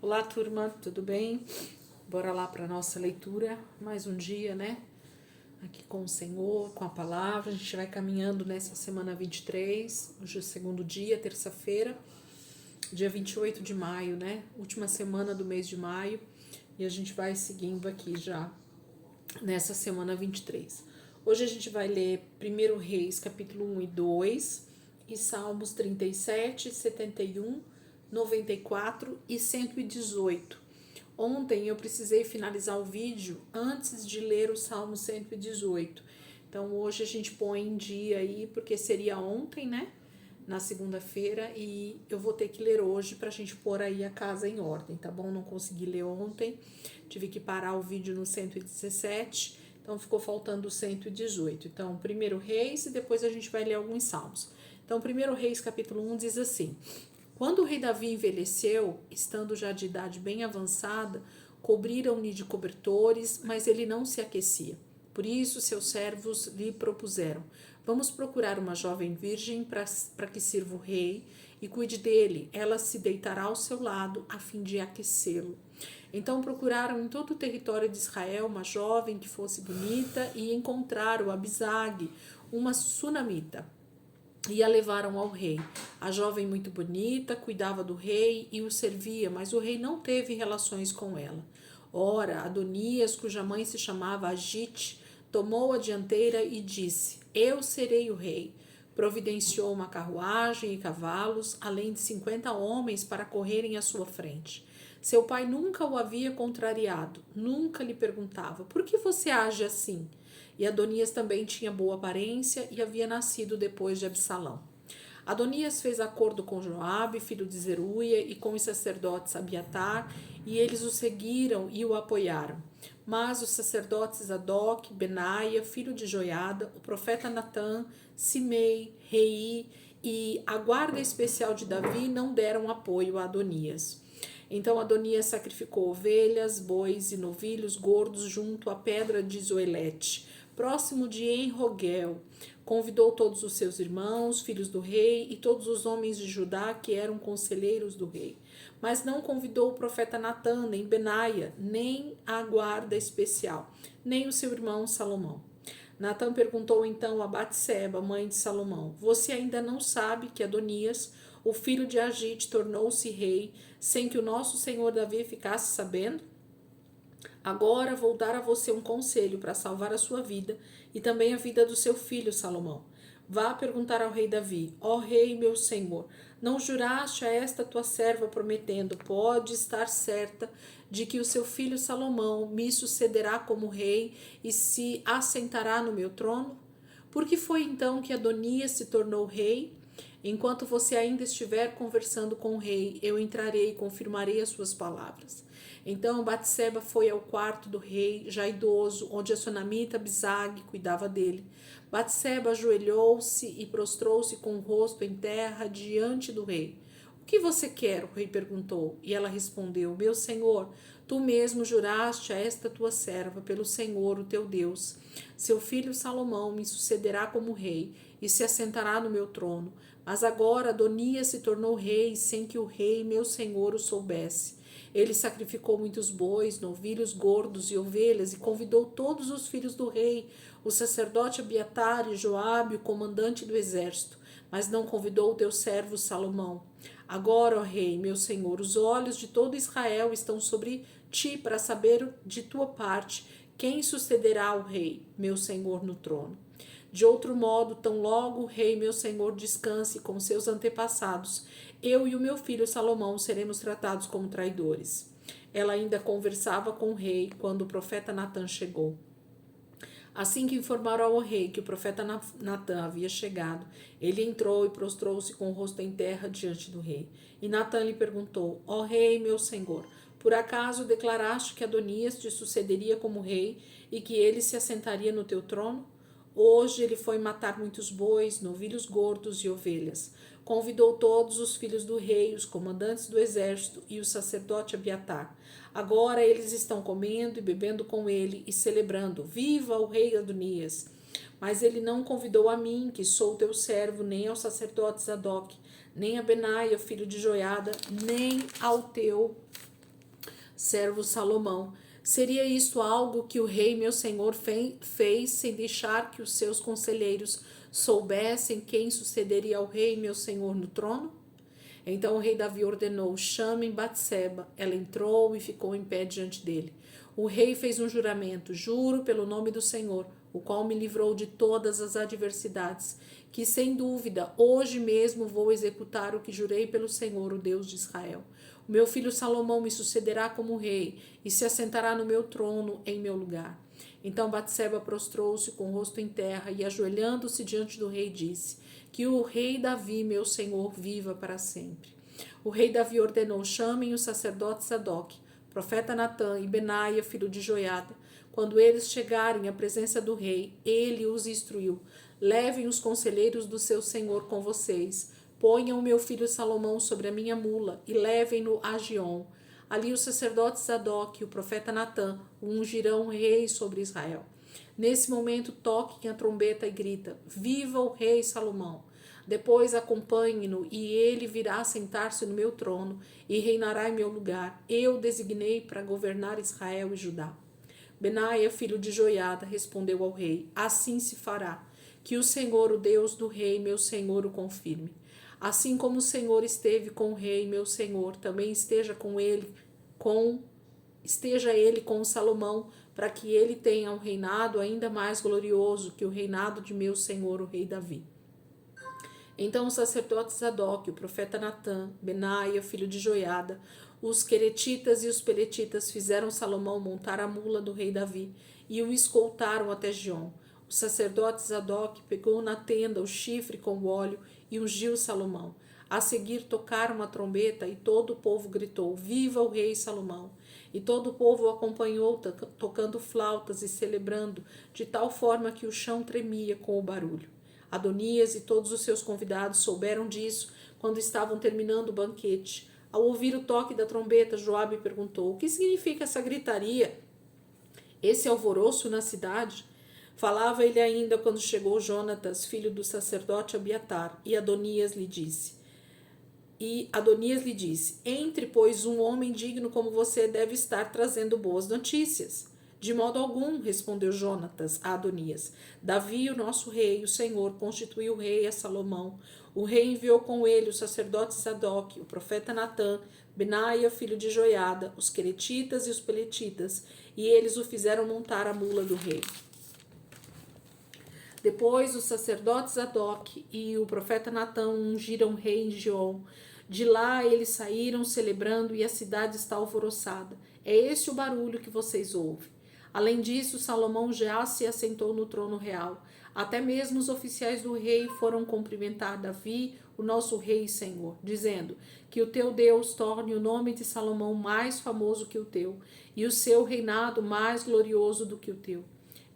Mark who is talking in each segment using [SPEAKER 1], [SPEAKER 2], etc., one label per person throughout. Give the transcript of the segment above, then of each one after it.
[SPEAKER 1] Olá, turma, tudo bem? Bora lá para nossa leitura, mais um dia, né? Aqui com o Senhor, com a palavra. A gente vai caminhando nessa semana 23, hoje é o segundo dia, terça-feira, dia 28 de maio, né? Última semana do mês de maio, e a gente vai seguindo aqui já nessa semana 23. Hoje a gente vai ler 1 Reis, capítulo 1 e 2, e Salmos 37, 71, 94 e 118. Ontem eu precisei finalizar o vídeo antes de ler o Salmo 118. Então hoje a gente põe em dia aí, porque seria ontem, né? Na segunda-feira, e eu vou ter que ler hoje pra gente pôr aí a casa em ordem, tá bom? Não consegui ler ontem, tive que parar o vídeo no 117, então ficou faltando o 118. Então, 1 Reis e depois a gente vai ler alguns salmos. Então, 1 Reis, capítulo 1 diz assim: Quando o rei Davi envelheceu, estando já de idade bem avançada, cobriram-lhe de cobertores, mas ele não se aquecia. Por isso, seus servos lhe propuseram: Vamos procurar uma jovem virgem para que sirva o rei e cuide dele. Ela se deitará ao seu lado a fim de aquecê-lo. Então procuraram em todo o território de Israel uma jovem que fosse bonita e encontraram Abisag, uma sunamita, e a levaram ao rei. A jovem, muito bonita, cuidava do rei e o servia, mas o rei não teve relações com ela. Ora, Adonias, cuja mãe se chamava Agite, tomou a dianteira e disse: Eu serei o rei. Providenciou uma carruagem e cavalos, além de 50 homens para correrem à sua frente. Seu pai nunca o havia contrariado, nunca lhe perguntava: Por que você age assim? E Adonias também tinha boa aparência e havia nascido depois de Absalão. Adonias fez acordo com Joabe, filho de Zeruia, e com os sacerdotes Abiatar, e eles o seguiram e o apoiaram. Mas os sacerdotes Zadok, Benaia, filho de Joiada, o profeta Natã, Simei, Rei e a guarda especial de Davi não deram apoio a Adonias. Então Adonias sacrificou ovelhas, bois e novilhos gordos junto à pedra de Zoelete, próximo de Enrogel. Convidou todos os seus irmãos, filhos do rei, e todos os homens de Judá que eram conselheiros do rei. Mas não convidou o profeta Natã, nem Benaia, nem a guarda especial, nem o seu irmão Salomão. Natã perguntou então a Batseba, mãe de Salomão: Você ainda não sabe que Adonias, o filho de Agite, tornou-se rei sem que o nosso senhor Davi ficasse sabendo? Agora vou dar a você um conselho para salvar a sua vida e também a vida do seu filho Salomão. Vá perguntar ao rei Davi: Ó rei, meu senhor, não juraste a esta tua serva prometendo: Pode estar certa de que o seu filho Salomão me sucederá como rei e se assentará no meu trono? Por que foi então que Adonias se tornou rei? Enquanto você ainda estiver conversando com o rei, eu entrarei e confirmarei as suas palavras. Então Batseba foi ao quarto do rei, já idoso, onde a sunamita Abisag cuidava dele. Batseba ajoelhou-se e prostrou-se com o rosto em terra diante do rei. O que você quer? O rei perguntou. E ela respondeu: Meu senhor, tu mesmo juraste a esta tua serva pelo Senhor, o teu Deus. Seu filho Salomão me sucederá como rei e se assentará no meu trono. Mas agora Adonias se tornou rei sem que o rei, meu senhor, o soubesse. Ele sacrificou muitos bois, novilhos gordos e ovelhas e convidou todos os filhos do rei, o sacerdote Abiatar e Joabe, o comandante do exército, mas não convidou o teu servo Salomão. Agora, ó rei, meu senhor, os olhos de todo Israel estão sobre ti para saber de tua parte quem sucederá ao rei, meu senhor, no trono. De outro modo, tão logo o rei, meu senhor, descanse com seus antepassados, eu e o meu filho Salomão seremos tratados como traidores. Ela ainda conversava com o rei quando o profeta Natã chegou. Assim que informaram ao rei que o profeta Natã havia chegado, ele entrou e prostrou-se com o rosto em terra diante do rei. E Natã lhe perguntou: Ó rei, meu senhor, por acaso declaraste que Adonias te sucederia como rei e que ele se assentaria no teu trono? Hoje ele foi matar muitos bois, novilhos gordos e ovelhas. Convidou todos os filhos do rei, os comandantes do exército e o sacerdote Abiatar. Agora eles estão comendo e bebendo com ele e celebrando: Viva o rei Adonias! Mas ele não convidou a mim, que sou teu servo, nem ao sacerdote Zadok, nem a Benaia, filho de Joiada, nem ao teu servo Salomão. Seria isto algo que o rei meu senhor fez sem deixar que os seus conselheiros soubessem quem sucederia ao rei meu senhor no trono? Então o rei Davi ordenou: chamem Batseba. Ela entrou e ficou em pé diante dele. O rei fez um juramento: juro pelo nome do Senhor, o qual me livrou de todas as adversidades, que sem dúvida hoje mesmo vou executar o que jurei pelo Senhor, o Deus de Israel. O meu filho Salomão me sucederá como rei e se assentará no meu trono em meu lugar. Então Batseba prostrou-se com o rosto em terra e, ajoelhando-se diante do rei, disse: que o rei Davi, meu senhor, viva para sempre. O rei Davi ordenou: chamem os sacerdotes Sadoc, profeta Natã e Benaia, filho de Joiada. Quando eles chegarem à presença do rei, ele os instruiu: levem os conselheiros do seu senhor com vocês. Ponham o meu filho Salomão sobre a minha mula e levem-no a Giom. Ali os sacerdotes Sadoc e o profeta Natã o ungirão rei sobre Israel. Nesse momento toquem a trombeta e grita: viva o rei Salomão! Depois acompanhem-no e ele virá sentar-se no meu trono e reinará em meu lugar. Eu designei para governar Israel e Judá. Benaia, filho de Joiada, respondeu ao rei: assim se fará. Que o Senhor, o Deus do rei, meu senhor, o confirme. Assim como o Senhor esteve com o rei, meu senhor, também esteja ele com Salomão, para que ele tenha um reinado ainda mais glorioso que o reinado de meu senhor, o rei Davi. Então o sacerdote Sadoc, o profeta Natã, Benaia, filho de Joiada, os queretitas e os peletitas fizeram Salomão montar a mula do rei Davi e o escoltaram até Giom. O sacerdote Sadoc pegou na tenda o chifre com o óleo e ungiu Salomão. A seguir tocaram a trombeta e todo o povo gritou: viva o rei Salomão! E todo o povo o acompanhou tocando flautas e celebrando, de tal forma que o chão tremia com o barulho. Adonias e todos os seus convidados souberam disso quando estavam terminando o banquete. Ao ouvir o toque da trombeta, Joabe perguntou: o que significa essa gritaria? Esse alvoroço na cidade? Falava ele ainda quando chegou Jonatas, filho do sacerdote Abiatar, e Adonias lhe disse: entre, pois, um homem digno como você deve estar trazendo boas notícias. De modo algum, respondeu Jonatas a Adonias. Davi, o nosso rei, o Senhor, constituiu rei a Salomão. O rei enviou com ele o sacerdote Sadoc, o profeta Natã, Benaia, filho de Joiada, os queretitas e os peletitas, e eles o fizeram montar a mula do rei. Depois os sacerdotes Sadoc e o profeta Natã ungiram o rei em Giom. De lá eles saíram celebrando e a cidade está alvoroçada. É esse o barulho que vocês ouvem. Além disso, Salomão já se assentou no trono real. Até mesmo os oficiais do rei foram cumprimentar Davi, o nosso rei e senhor, dizendo: que o teu Deus torne o nome de Salomão mais famoso que o teu, e o seu reinado mais glorioso do que o teu.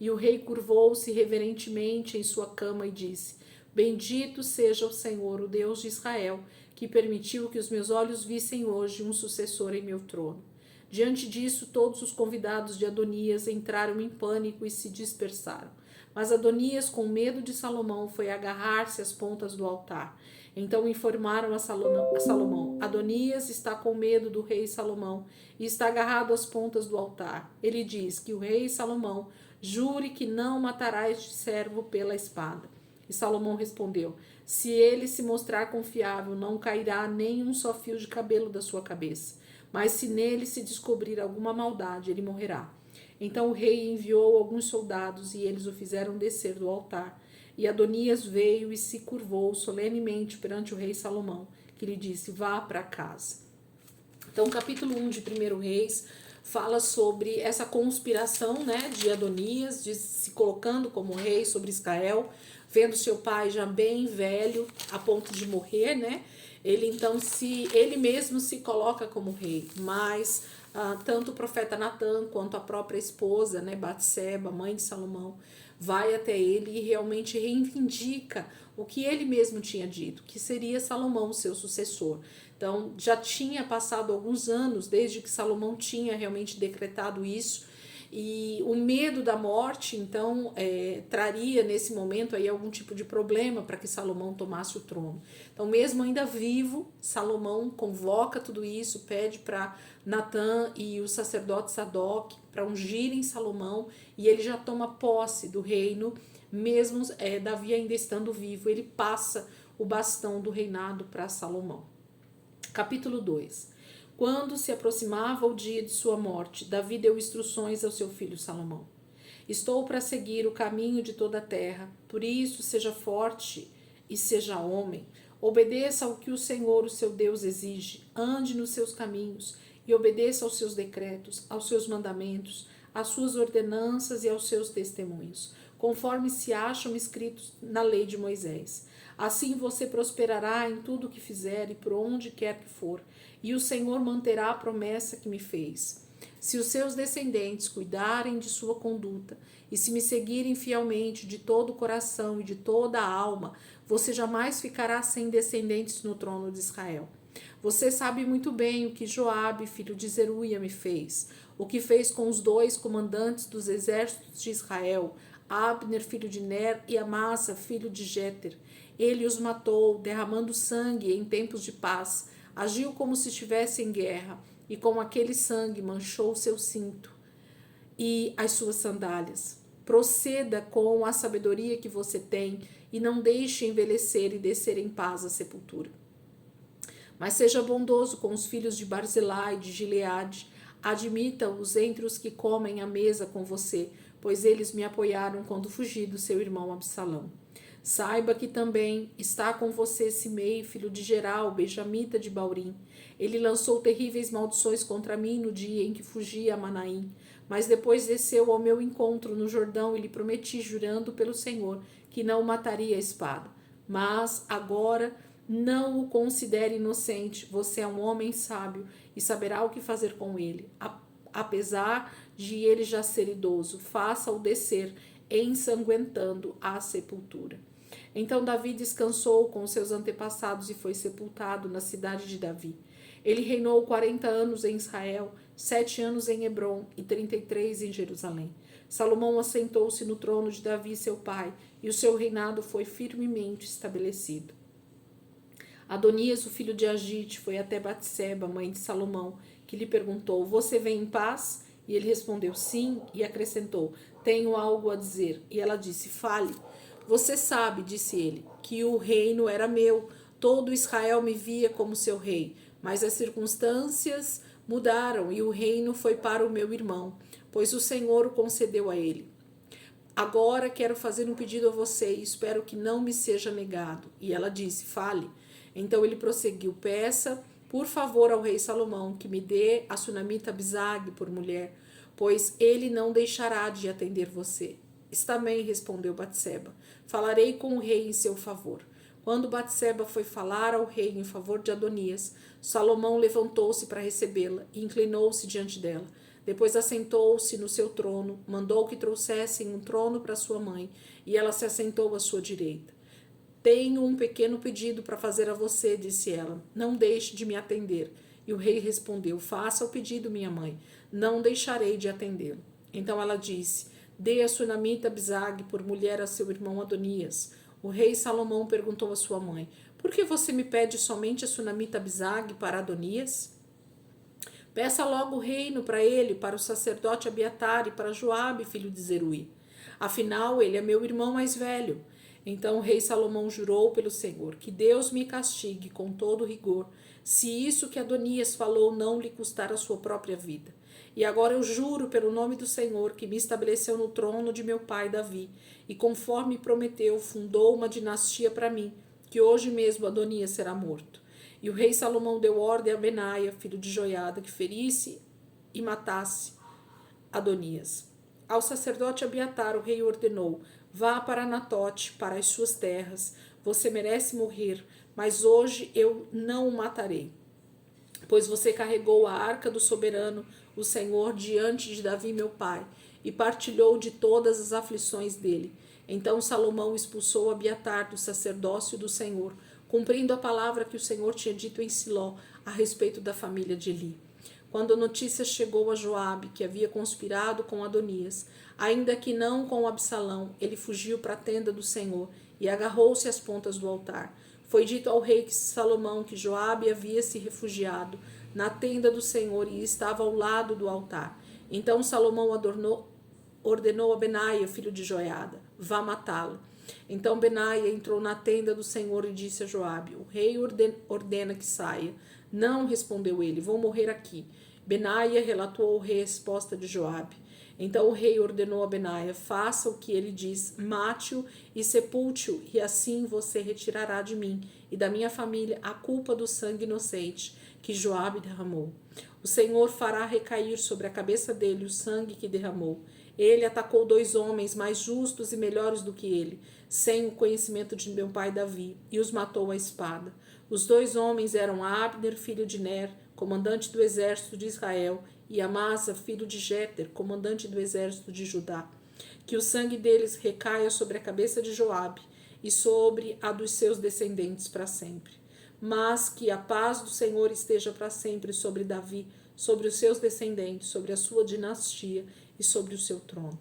[SPEAKER 1] E o rei curvou-se reverentemente em sua cama e disse: bendito seja o Senhor, o Deus de Israel, que permitiu que os meus olhos vissem hoje um sucessor em meu trono. Diante disso, todos os convidados de Adonias entraram em pânico e se dispersaram. Mas Adonias, com medo de Salomão, foi agarrar-se às pontas do altar. Então informaram a Salomão: Adonias está com medo do rei Salomão e está agarrado às pontas do altar. Ele diz que o rei Salomão jure que não matará este servo pela espada. E Salomão respondeu: se ele se mostrar confiável, não cairá nem um só fio de cabelo da sua cabeça. Mas se nele se descobrir alguma maldade, ele morrerá. Então o rei enviou alguns soldados e eles o fizeram descer do altar. E Adonias veio e se curvou solenemente perante o rei Salomão, que lhe disse: vá para casa. Então o capítulo 1 de 1 Reis fala sobre essa conspiração, né, de Adonias, de se colocando como rei sobre Israel, vendo seu pai já bem velho, a ponto de morrer, né? Ele mesmo se coloca como rei, mas tanto o profeta Natã quanto a própria esposa, né, Batseba, mãe de Salomão, vai até ele e realmente reivindica o que ele mesmo tinha dito, que seria Salomão seu sucessor. Então, já tinha passado alguns anos desde que Salomão tinha realmente decretado isso, E o medo da morte, então, traria nesse momento aí algum tipo de problema para que Salomão tomasse o trono. Então, mesmo ainda vivo, Salomão convoca tudo isso, pede para Natã e o sacerdote Sadoc para ungirem Salomão, e ele já toma posse do reino, mesmo Davi ainda estando vivo, ele passa o bastão do reinado para Salomão. Capítulo 2. Quando se aproximava o dia de sua morte, Davi deu instruções ao seu filho Salomão. Estou para seguir o caminho de toda a terra, por isso seja forte e seja homem. Obedeça ao que o Senhor, o seu Deus, exige. Ande nos seus caminhos e obedeça aos seus decretos, aos seus mandamentos, às suas ordenanças e aos seus testemunhos, conforme se acham escritos na lei de Moisés. Assim você prosperará em tudo o que fizer e por onde quer que for, e o Senhor manterá a promessa que me fez. Se os seus descendentes cuidarem de sua conduta e se me seguirem fielmente de todo o coração e de toda a alma, você jamais ficará sem descendentes no trono de Israel. Você sabe muito bem o que Joabe, filho de Zeruia, me fez, o que fez com os 2 comandantes dos exércitos de Israel, Abner, filho de Ner, e Amasa, filho de Jeter. Ele os matou, derramando sangue em tempos de paz. Agiu como se estivesse em guerra, e com aquele sangue manchou seu cinto e as suas sandálias. Proceda com a sabedoria que você tem, e não deixe envelhecer e descer em paz à sepultura. Mas seja bondoso com os filhos de Barzilai e de Gileade. Admita-os entre os que comem à mesa com você, pois eles me apoiaram quando fugi do seu irmão Absalão. Saiba que também está com você Simei, filho de Geral, benjamita de Baurim. Ele lançou terríveis maldições contra mim no dia em que fugi a Manaim, mas depois desceu ao meu encontro no Jordão e lhe prometi, jurando pelo Senhor, que não o mataria a espada. Mas agora não o considere inocente, você é um homem sábio e saberá o que fazer com ele. Apesar de ele já ser idoso, faça-o descer, ensanguentando a sepultura. Então Davi descansou com seus antepassados e foi sepultado na cidade de Davi. Ele reinou 40 anos em Israel, 7 anos em Hebrom e 33 em Jerusalém. Salomão assentou-se no trono de Davi, seu pai, e o seu reinado foi firmemente estabelecido. Adonias, o filho de Agite, foi até Batseba, mãe de Salomão, que lhe perguntou: você vem em paz? E ele respondeu: sim, e acrescentou: tenho algo a dizer. E ela disse: fale. Você sabe, disse ele, que o reino era meu, todo Israel me via como seu rei, mas as circunstâncias mudaram e o reino foi para o meu irmão, pois o Senhor o concedeu a ele. Agora quero fazer um pedido a você e espero que não me seja negado. E ela disse: fale. Então ele prosseguiu: peça, por favor, ao rei Salomão que me dê a sunamita Abisag por mulher, pois ele não deixará de atender você. Está bem, respondeu Batseba. Falarei com o rei em seu favor. Quando Batseba foi falar ao rei em favor de Adonias, Salomão levantou-se para recebê-la e inclinou-se diante dela. Depois assentou-se no seu trono, mandou que trouxessem um trono para sua mãe, e ela se assentou à sua direita. Tenho um pequeno pedido para fazer a você, disse ela. Não deixe de me atender. E o rei respondeu: faça o pedido, minha mãe. Não deixarei de atendê-lo. Então ela disse: dê a sunamita Abisag por mulher a seu irmão Adonias. O rei Salomão perguntou à sua mãe: por que você me pede somente a sunamita Abisag para Adonias? Peça logo o reino para ele, para o sacerdote Abiatar e para Joabe, filho de Zeruia. Afinal, ele é meu irmão mais velho. Então o rei Salomão jurou pelo Senhor: que Deus me castigue com todo rigor, se isso que Adonias falou não lhe custar a sua própria vida. E agora eu juro pelo nome do Senhor, que me estabeleceu no trono de meu pai Davi, e conforme prometeu, fundou uma dinastia para mim, que hoje mesmo Adonias será morto. E o rei Salomão deu ordem a Benaia, filho de Joiada, que ferisse e matasse Adonias. Ao sacerdote Abiatar, o rei ordenou: vá para Anatote, para as suas terras. Você merece morrer, mas hoje eu não o matarei, pois você carregou a arca do soberano, o Senhor, diante de Davi, meu pai, e partilhou de todas as aflições dele. Então Salomão expulsou Abiatar do sacerdócio do Senhor, cumprindo a palavra que o Senhor tinha dito em Siló a respeito da família de Eli. quando a notícia chegou a Joabe, que havia conspirado com Adonias, ainda que não com Absalão, ele fugiu para a tenda do Senhor e agarrou-se às pontas do altar. Foi dito ao rei Salomão que Joabe havia se refugiado na tenda do Senhor e estava ao lado do altar. Então Salomão ordenou a Benaia, filho de Joiada, vá matá-lo. Então Benaia entrou na tenda do Senhor e disse a Joabe, o rei ordena que saia. Não, respondeu ele, vou morrer aqui. Benaia relatou ao rei a resposta de Joabe. Então o rei ordenou a Benaia, faça o que ele diz, mate-o e sepulte-o, e assim você retirará de mim e da minha família a culpa do sangue inocente que Joabe derramou. O Senhor fará recair sobre a cabeça dele o sangue que derramou. Ele atacou 2 homens mais justos e melhores do que ele, sem o conhecimento de meu pai Davi, e os matou à espada. Os 2 homens eram Abner, filho de Ner, comandante do exército de Israel, e Amasa, filho de Jéter, comandante do exército de Judá. Que o sangue deles recaia sobre a cabeça de Joabe e sobre a dos seus descendentes para sempre. Mas que a paz do Senhor esteja para sempre sobre Davi, sobre os seus descendentes, sobre a sua dinastia e sobre o seu trono.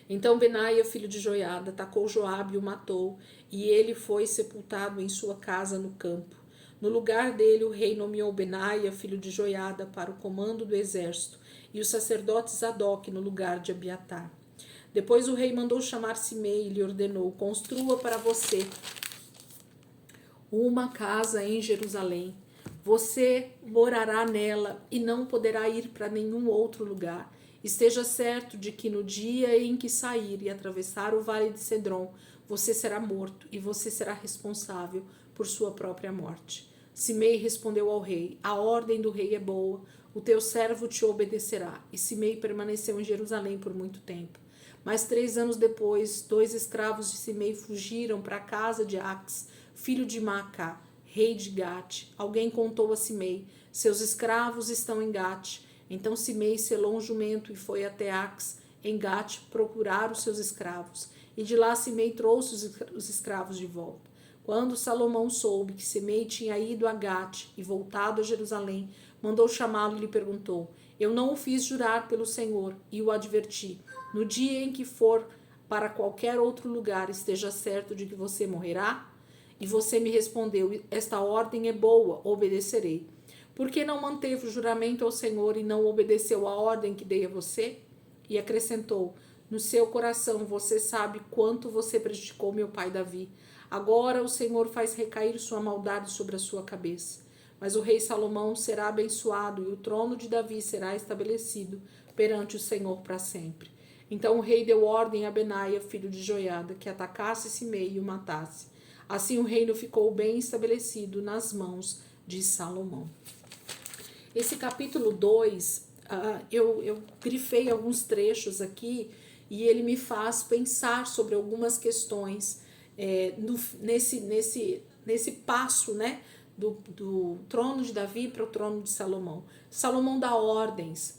[SPEAKER 1] Então Benaia, filho de Joiada, atacou Joabe e o matou, e ele foi sepultado em sua casa no campo. No lugar dele, o rei nomeou Benaia, filho de Joiada, para o comando do exército, e o sacerdote Zadok no lugar de Abiatar. Depois o rei mandou chamar Simei e lhe ordenou, construa para você uma casa em Jerusalém. Você morará nela e não poderá ir para nenhum outro lugar. Esteja certo de que no dia em que sair e atravessar o vale de Cedron, você será morto e você será responsável por sua própria morte. Simei respondeu ao rei, a ordem do rei é boa, o teu servo te obedecerá. E Simei permaneceu em Jerusalém por muito tempo. Mas 3 anos depois, 2 escravos de Simei fugiram para a casa de Ax, filho de Maacá, rei de Gate. Alguém contou a Simei, seus escravos estão em Gate. Então Simei selou um jumento e foi até Ax, em Gate, procurar os seus escravos. E de lá Simei trouxe os escravos de volta. Quando Salomão soube que Simei tinha ido a Gate e voltado a Jerusalém, mandou chamá-lo e lhe perguntou, eu não o fiz jurar pelo Senhor e o adverti, no dia em que for para qualquer outro lugar, esteja certo de que você morrerá? E você me respondeu, esta ordem é boa, obedecerei. Por que não manteve o juramento ao Senhor e não obedeceu a ordem que dei a você? E acrescentou, no seu coração você sabe quanto você prejudicou meu pai Davi. Agora o Senhor faz recair sua maldade sobre a sua cabeça. Mas o rei Salomão será abençoado e o trono de Davi será estabelecido perante o Senhor para sempre. Então o rei deu ordem a Benaia, filho de Joiada, que atacasse Simei e o matasse. Assim o reino ficou bem estabelecido nas mãos de Salomão. Esse capítulo 2, eu grifei alguns trechos aqui e ele me faz pensar sobre algumas questões nesse passo, né, do trono de Davi para o trono de Salomão. Salomão dá ordens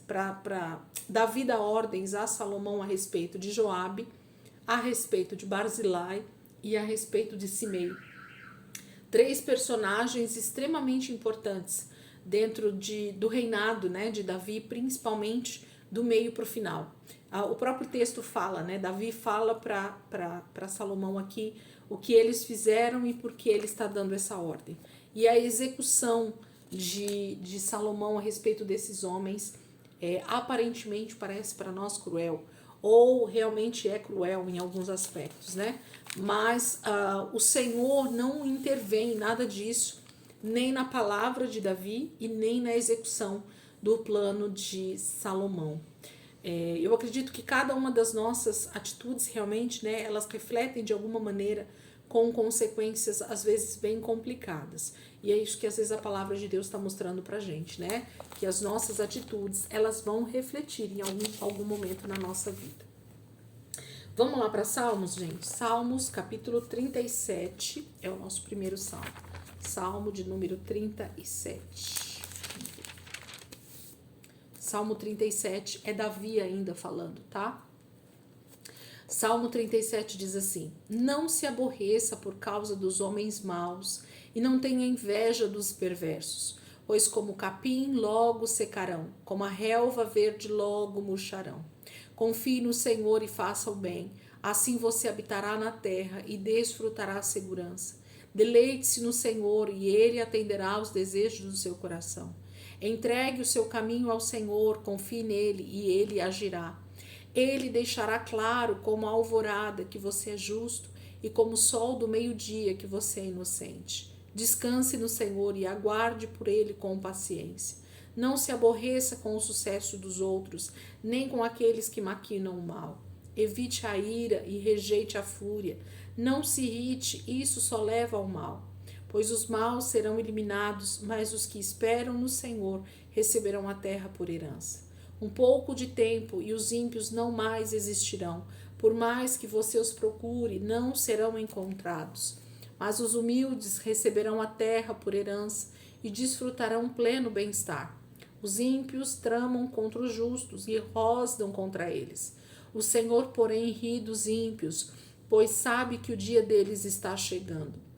[SPEAKER 1] Davi dá ordens a Salomão a respeito de Joabe, a respeito de Barzilai e a respeito de Simei. 3 personagens extremamente importantes dentro do reinado, né, de Davi, principalmente do meio para o final. O próprio texto fala, né, Davi fala para Salomão aqui o que eles fizeram e por que ele está dando essa ordem. E a execução de Salomão a respeito desses homens aparentemente parece para nós cruel, ou realmente é cruel em alguns aspectos, né? Mas o Senhor não intervém em nada disso, nem na palavra de Davi e nem na execução do plano de Salomão. Eu acredito que cada uma das nossas atitudes realmente, né, elas refletem de alguma maneira com consequências às vezes bem complicadas. E é isso que às vezes a palavra de Deus está mostrando pra gente, né? Que as nossas atitudes, elas vão refletir em algum momento na nossa vida. Vamos lá para Salmos, gente? Salmos, capítulo 37, é o nosso primeiro salmo. Salmo de número 37. Salmo 37 é Davi ainda falando, tá? Salmo 37 diz assim, não se aborreça por causa dos homens maus e não tenha inveja dos perversos, pois como o capim logo secarão, como a relva verde logo murcharão. Confie no Senhor e faça o bem, assim você habitará na terra e desfrutará a segurança. Deleite-se no Senhor e Ele atenderá aos desejos do seu coração. Entregue o seu caminho ao Senhor, confie nele e Ele agirá. Ele deixará claro como a alvorada que você é justo e como o sol do meio-dia que você é inocente. Descanse no Senhor e aguarde por Ele com paciência. Não se aborreça com o sucesso dos outros, nem com aqueles que maquinam o mal. Evite a ira e rejeite a fúria. Não se irrite, isso só leva ao mal. Pois os maus serão eliminados, mas os que esperam no Senhor receberão a terra por herança. Um pouco de tempo e os ímpios não mais existirão. Por mais que você os procure, não serão encontrados. Mas os humildes receberão a terra por herança e desfrutarão pleno bem-estar. Os ímpios tramam contra os justos e rosnam contra eles. O Senhor, porém, ri dos ímpios, pois sabe que o dia deles está chegando.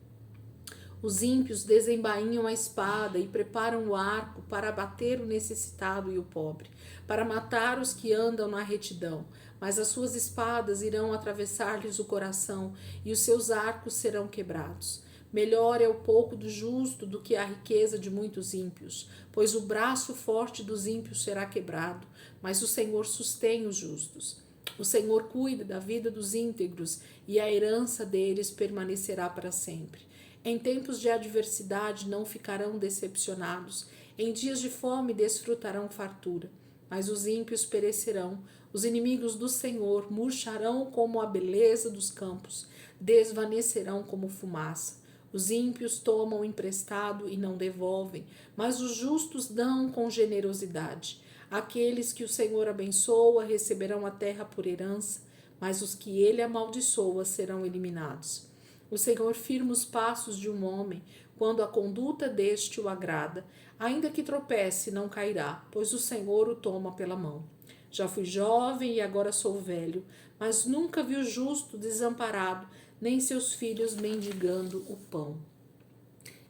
[SPEAKER 1] Os ímpios desembainham a espada e preparam o arco para abater o necessitado e o pobre, para matar os que andam na retidão. Mas as suas espadas irão atravessar-lhes o coração e os seus arcos serão quebrados. Melhor é o pouco do justo do que a riqueza de muitos ímpios, pois o braço forte dos ímpios será quebrado, mas o Senhor sustém os justos. O Senhor cuida da vida dos íntegros e a herança deles permanecerá para sempre. Em tempos de adversidade não ficarão decepcionados, em dias de fome desfrutarão fartura. Mas os ímpios perecerão, os inimigos do Senhor murcharão como a beleza dos campos, desvanecerão como fumaça. Os ímpios tomam emprestado e não devolvem, mas os justos dão com generosidade. Aqueles que o Senhor abençoa receberão a terra por herança, mas os que ele amaldiçoa serão eliminados. O Senhor firma os passos de um homem, quando a conduta deste o agrada. Ainda que tropece, não cairá, pois o Senhor o toma pela mão. Já fui jovem e agora sou velho, mas nunca vi o justo desamparado, nem seus filhos mendigando o pão.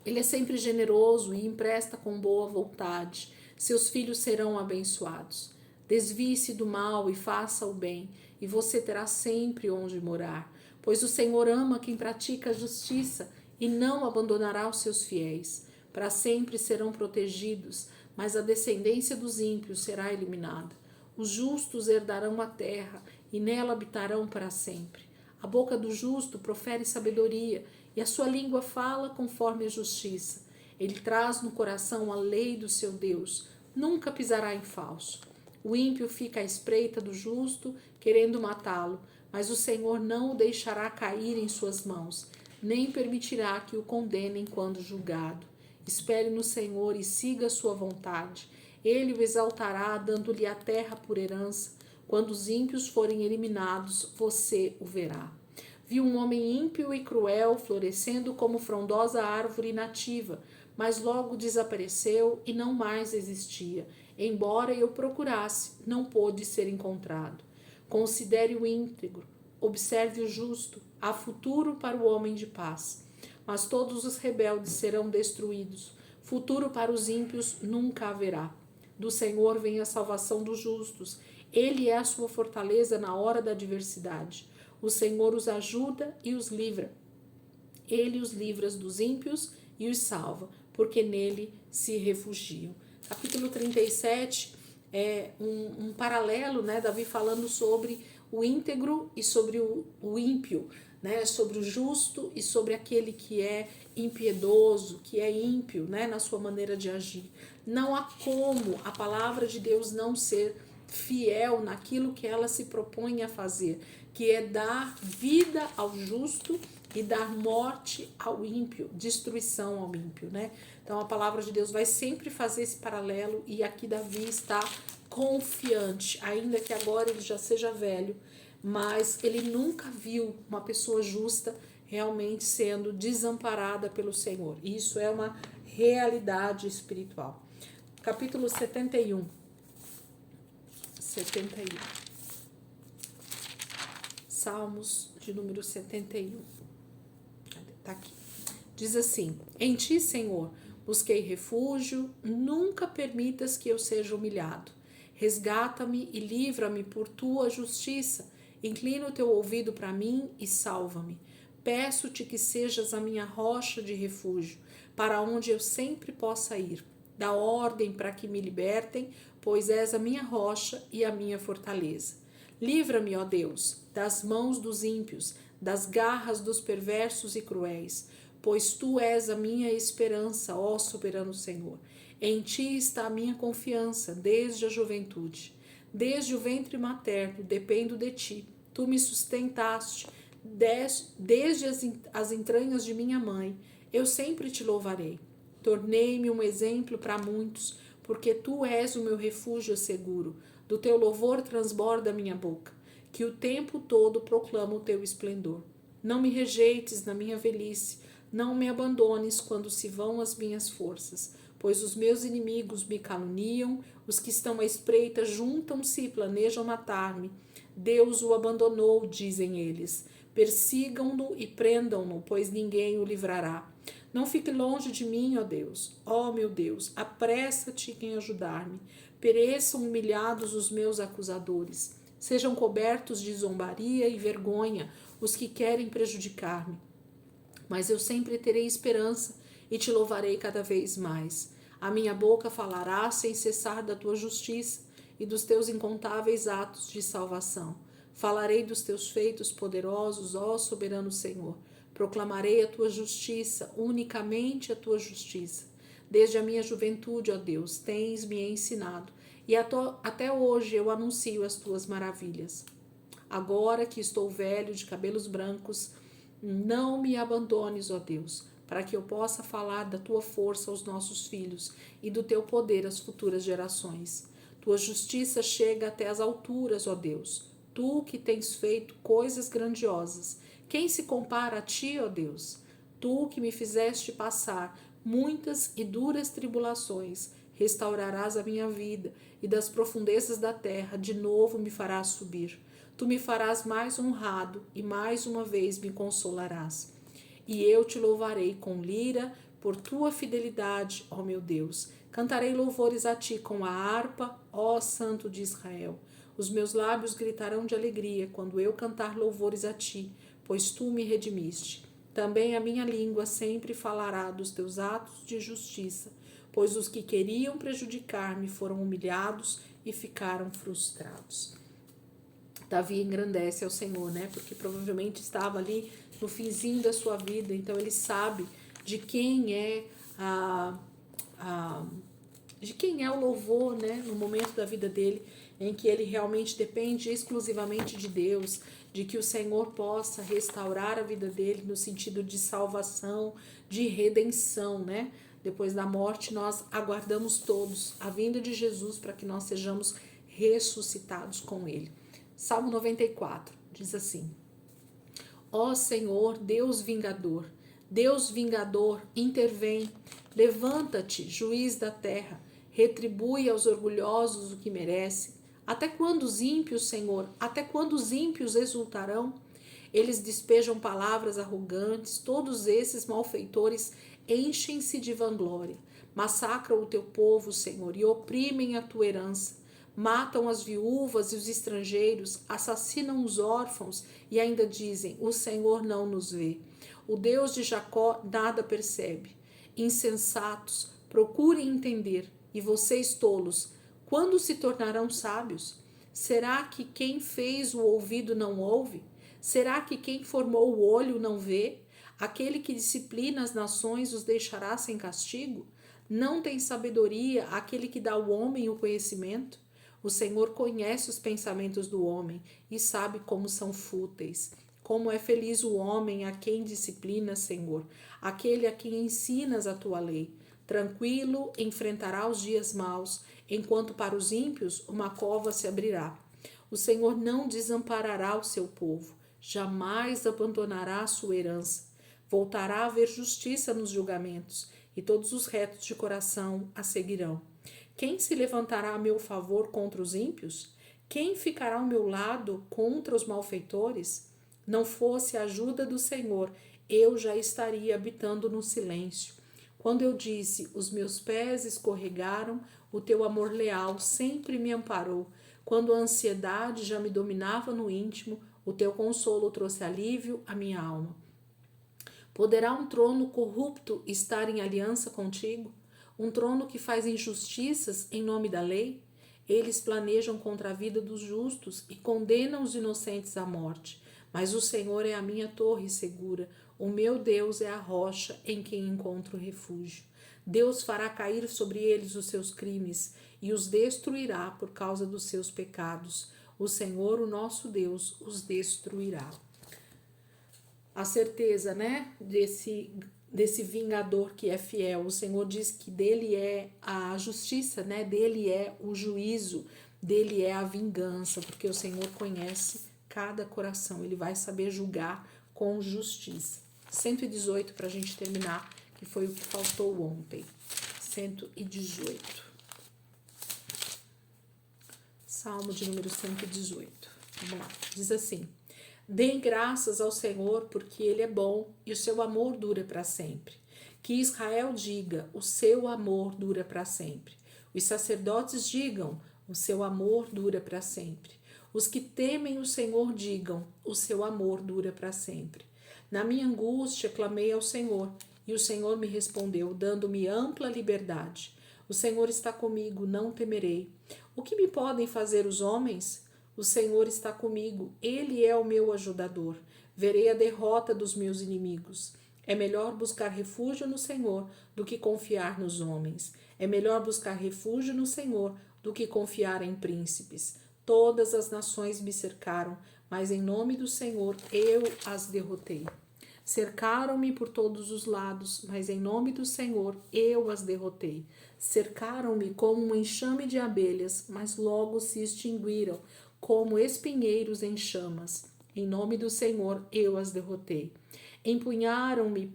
[SPEAKER 1] Ele é sempre generoso e empresta com boa vontade. Seus filhos serão abençoados. Desvie-se do mal e faça o bem, e você terá sempre onde morar. Pois o Senhor ama quem pratica a justiça e não abandonará os seus fiéis. Para sempre serão protegidos, mas a descendência dos ímpios será eliminada. Os justos herdarão a terra e nela habitarão para sempre. A boca do justo profere sabedoria e a sua língua fala conforme a justiça. Ele traz no coração a lei do seu Deus, nunca pisará em falso. O ímpio fica à espreita do justo, querendo matá-lo, mas o Senhor não o deixará cair em suas mãos, nem permitirá que o condenem quando julgado. Espere no Senhor e siga a sua vontade. Ele o exaltará, dando-lhe a terra por herança. Quando os ímpios forem eliminados, você o verá. Vi um homem ímpio e cruel florescendo como frondosa árvore nativa, mas logo desapareceu e não mais existia. Embora eu procurasse, não pôde ser encontrado. Considere o íntegro, observe o justo, há futuro para o homem de paz. Mas todos os rebeldes serão destruídos, futuro para os ímpios nunca haverá. Do Senhor vem a salvação dos justos, ele é a sua fortaleza na hora da adversidade. O Senhor os ajuda e os livra. Ele os livra dos ímpios e os salva, porque nele se refugiam. Capítulo 37 é um paralelo, né? Davi falando sobre o íntegro e sobre o ímpio, né? Sobre o justo e sobre aquele que é impiedoso, que é ímpio, né? Na sua maneira de agir. Não há como a palavra de Deus não ser fiel naquilo que ela se propõe a fazer, que é dar vida ao justo e dar morte ao ímpio, destruição ao ímpio, né? Então a palavra de Deus vai sempre fazer esse paralelo e aqui Davi está confiante, ainda que agora ele já seja velho, mas ele nunca viu uma pessoa justa realmente sendo desamparada pelo Senhor. Isso é uma realidade espiritual. Capítulo 71. Salmos de número 71. Tá aqui. Diz assim: Em ti, Senhor, Busquei refúgio, nunca permitas que eu seja humilhado. Resgata-me e livra-me por tua justiça. Inclina o teu ouvido para mim e salva-me. Peço-te que sejas a minha rocha de refúgio, para onde eu sempre possa ir. Dá ordem para que me libertem, pois és a minha rocha e a minha fortaleza. Livra-me, ó Deus, das mãos dos ímpios, das garras dos perversos e cruéis, pois tu és a minha esperança, ó soberano Senhor. Em ti está a minha confiança desde a juventude. Desde o ventre materno dependo de ti. Tu me sustentaste desde as entranhas de minha mãe. Eu sempre te louvarei. Tornei-me um exemplo para muitos, porque tu és o meu refúgio seguro. Do teu louvor transborda a minha boca, que o tempo todo proclama o teu esplendor. Não me rejeites na minha velhice, não me abandones quando se vão as minhas forças, pois os meus inimigos me caluniam, os que estão à espreita juntam-se e planejam matar-me. Deus o abandonou, dizem eles. Persigam-no e prendam-no, pois ninguém o livrará. Não fique longe de mim, ó Deus. Ó meu Deus, apressa-te em ajudar-me. Pereçam humilhados os meus acusadores. Sejam cobertos de zombaria e vergonha os que querem prejudicar-me. Mas eu sempre terei esperança e te louvarei cada vez mais. A minha boca falará sem cessar da tua justiça e dos teus incontáveis atos de salvação. Falarei dos teus feitos poderosos, ó soberano Senhor. Proclamarei a tua justiça, unicamente a tua justiça. Desde a minha juventude, ó Deus, tens-me ensinado, e até hoje eu anuncio as tuas maravilhas. Agora que estou velho, de cabelos brancos, não me abandones, ó Deus, para que eu possa falar da tua força aos nossos filhos e do teu poder às futuras gerações. Tua justiça chega até as alturas, ó Deus. Tu que tens feito coisas grandiosas. Quem se compara a ti, ó Deus? Tu que me fizeste passar muitas e duras tribulações, restaurarás a minha vida e das profundezas da terra de novo me farás subir. Tu me farás mais honrado e mais uma vez me consolarás. E eu te louvarei com lira por tua fidelidade, ó meu Deus. Cantarei louvores a ti com a harpa, ó Santo de Israel. Os meus lábios gritarão de alegria quando eu cantar louvores a ti, pois tu me redimiste. Também a minha língua sempre falará dos teus atos de justiça, pois os que queriam prejudicar-me foram humilhados e ficaram frustrados. Davi engrandece ao Senhor, né? Porque provavelmente estava ali no finzinho da sua vida, então ele sabe de quem é o louvor, né? No momento da vida dele, em que ele realmente depende exclusivamente de Deus, de que o Senhor possa restaurar a vida dele no sentido de salvação, de redenção, né? Depois da morte, nós aguardamos todos a vinda de Jesus para que nós sejamos ressuscitados com ele. Salmo 94 diz assim: Ó Senhor, Deus vingador, intervém, levanta-te, juiz da terra, retribui aos orgulhosos o que merecem. Até quando os ímpios, Senhor, até quando os ímpios exultarão? Eles despejam palavras arrogantes, todos esses malfeitores enchem-se de vanglória. Massacram o teu povo, Senhor, e oprimem a tua herança. Matam as viúvas e os estrangeiros, assassinam os órfãos e ainda dizem: o Senhor não nos vê. O Deus de Jacó nada percebe. Insensatos, procurem entender, e vocês tolos, quando se tornarão sábios? Será que quem fez o ouvido não ouve? Será que quem formou o olho não vê? Aquele que disciplina as nações os deixará sem castigo? Não tem sabedoria aquele que dá ao homem o conhecimento? O Senhor conhece os pensamentos do homem e sabe como são fúteis. Como é feliz o homem a quem disciplinas, Senhor, aquele a quem ensinas a tua lei. Tranquilo enfrentará os dias maus, enquanto para os ímpios uma cova se abrirá. O Senhor não desamparará o seu povo, jamais abandonará a sua herança. Voltará a haver justiça nos julgamentos, e todos os retos de coração a seguirão. Quem se levantará a meu favor contra os ímpios? Quem ficará ao meu lado contra os malfeitores? Não fosse a ajuda do Senhor, eu já estaria habitando no silêncio. Quando eu disse, os meus pés escorregaram, o teu amor leal sempre me amparou. Quando a ansiedade já me dominava no íntimo, o teu consolo trouxe alívio à minha alma. Poderá um trono corrupto estar em aliança contigo? Um trono que faz injustiças em nome da lei? Eles planejam contra a vida dos justos e condenam os inocentes à morte. Mas o Senhor é a minha torre segura, o meu Deus é a rocha em quem encontro refúgio. Deus fará cair sobre eles os seus crimes e os destruirá por causa dos seus pecados. O Senhor, o nosso Deus, os destruirá. A certeza, né, desse vingador que é fiel. O Senhor diz que dele é a justiça, né? Dele é o juízo, dele é a vingança, porque o Senhor conhece cada coração, ele vai saber julgar com justiça. 118 para a gente terminar, que foi o que faltou ontem. 118. Salmo de número 118. Vamos lá. Diz assim: Deem graças ao Senhor, porque Ele é bom e o seu amor dura para sempre. Que Israel diga, o seu amor dura para sempre. Os sacerdotes digam, o seu amor dura para sempre. Os que temem o Senhor digam, o seu amor dura para sempre. Na minha angústia clamei ao Senhor, e o Senhor me respondeu, dando-me ampla liberdade. O Senhor está comigo, não temerei. O que me podem fazer os homens? O Senhor está comigo, Ele é o meu ajudador. Verei a derrota dos meus inimigos. É melhor buscar refúgio no Senhor do que confiar nos homens. É melhor buscar refúgio no Senhor do que confiar em príncipes. Todas as nações me cercaram, mas em nome do Senhor eu as derrotei. Cercaram-me por todos os lados, mas em nome do Senhor eu as derrotei. Cercaram-me como um enxame de abelhas, mas logo se extinguiram, como espinheiros em chamas. Em nome do Senhor eu as derrotei. Empurraram-me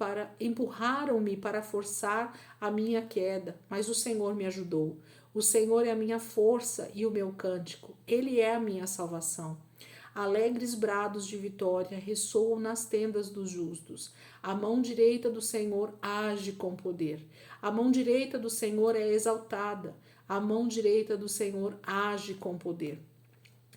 [SPEAKER 1] para forçar a minha queda, mas o Senhor me ajudou. O Senhor é a minha força e o meu cântico. Ele é a minha salvação. Alegres brados de vitória ressoam nas tendas dos justos. A mão direita do Senhor age com poder. A mão direita do Senhor é exaltada. A mão direita do Senhor age com poder.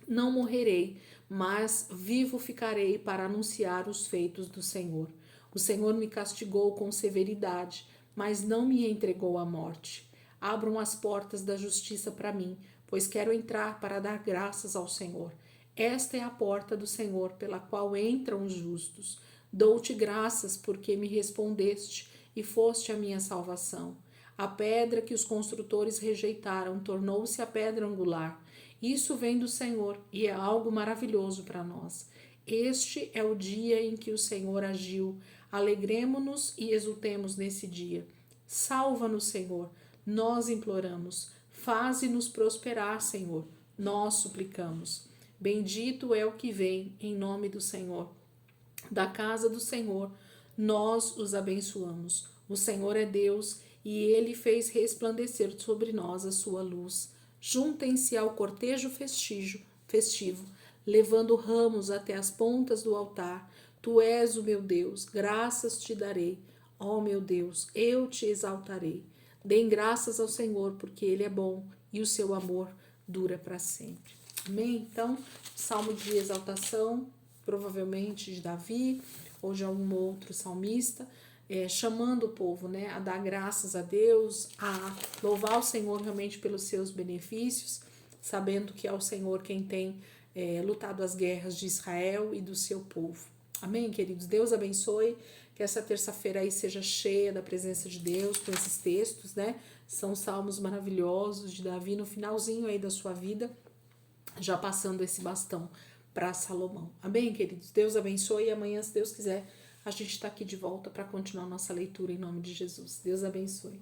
[SPEAKER 1] Não morrerei, mas vivo ficarei para anunciar os feitos do Senhor. O Senhor me castigou com severidade, mas não me entregou à morte. Abram as portas da justiça para mim, pois quero entrar para dar graças ao Senhor. Esta é a porta do Senhor, pela qual entram os justos. Dou-te graças, porque me respondeste e foste a minha salvação. A pedra que os construtores rejeitaram tornou-se a pedra angular. Isso vem do Senhor e é algo maravilhoso para nós. Este é o dia em que o Senhor agiu. Alegremo-nos e exultemos nesse dia. Salva-nos, Senhor, nós imploramos. Faze-nos prosperar, Senhor, nós suplicamos. Bendito é o que vem em nome do Senhor. Da casa do Senhor, nós os abençoamos. O Senhor é Deus e Ele fez resplandecer sobre nós a sua luz. Juntem-se ao cortejo festivo, levando ramos até as pontas do altar. Tu és o meu Deus, graças te darei. Ó meu Deus, eu te exaltarei. Deem graças ao Senhor, porque Ele é bom e o seu amor dura para sempre. Amém? Então, salmo de exaltação, provavelmente de Davi ou de algum outro salmista, chamando o povo, né, a dar graças a Deus, a louvar o Senhor realmente pelos seus benefícios, sabendo que é o Senhor quem tem lutado as guerras de Israel e do seu povo. Amém, queridos? Deus abençoe, que essa terça-feira aí seja cheia da presença de Deus com esses textos, né? São salmos maravilhosos de Davi no finalzinho aí da sua vida, já passando esse bastão para Salomão. Amém, queridos? Deus abençoe e amanhã, se Deus quiser, a gente está aqui de volta para continuar nossa leitura em nome de Jesus. Deus abençoe.